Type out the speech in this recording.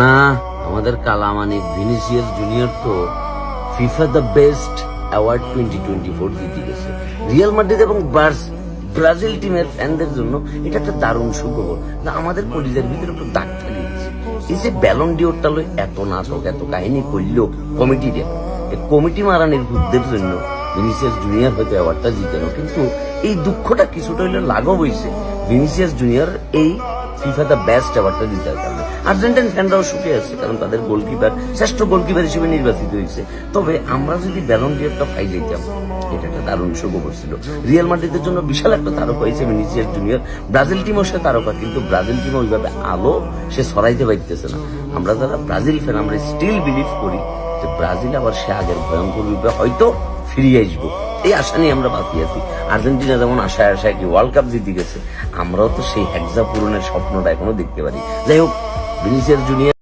না, আমাদের Kalamanik Vinicius junior তো ফিফা দ্য বেস্ট অ্যাওয়ার্ড 2024 জিতে গেছে। রিয়াল মাদ্রিদ এবং ব্রাজিল টিমের ফ্যানদের জন্য এটা একটা দারুণ সুখবর। না, আমাদের কলিজার ভিতরে একটু দাগ লাগিয়েছে। এই যে ব্যালন ডিওরটা লই এত নাটক এত কাহিনী করল কমিটিরা, এই কমিটি মারানির বুদ্ধের জন্য ভিনিসিয়াস জুনিয়র হয়তো অ্যাওয়ার্ডটা জিতেন, কিন্তু এই দুঃখটা কিছুটা হইলে লাঘব হয়েছে ভিনিসিয়াস জুনিয়র এই ফিফা দ্য বেস্ট অ্যাওয়ার্ডটা জিতার কারণে। আর্জেন্টাইন ফ্যানরাও সুখে আছে, কারণ তাদের গোলকিপার শ্রেষ্ঠ গোলকিপার হিসেবে নির্বাচিত হয়েছে। তবে আমরা যদি ব্যালন ডিওরটা পাই যাইতাম, এটা একটা দারুণ সুখবর ছিল। রিয়াল মাদ্রিদের জন্য বিশাল একটা তারকা হয়েছে ভিনিসিয়াস জুনিয়র। ব্রাজিল টিমও সে তারকা, কিন্তু ব্রাজিল টিমও ওইভাবে আলো সে ছড়াইতে পারতেছে না। আমরা যারা ব্রাজিল ফ্যান, আমরা স্টিল বিলিভ করি যে ব্রাজিল আবার সে আগের ভয়ঙ্কর রূপে হয়তো ফিরিয়ে আসবো, এই আশা নিয়ে আমরা বাকি আছি। আর্জেন্টিনা যেমন আশায় আশায় কি ওয়ার্ল্ড কাপ জিতে গেছে, আমরাও তো সেই হেক্সা পূরণের স্বপ্নটা এখনো দেখতে পারি। যাই হোক, ভিনিসিয়াস জুনিয়র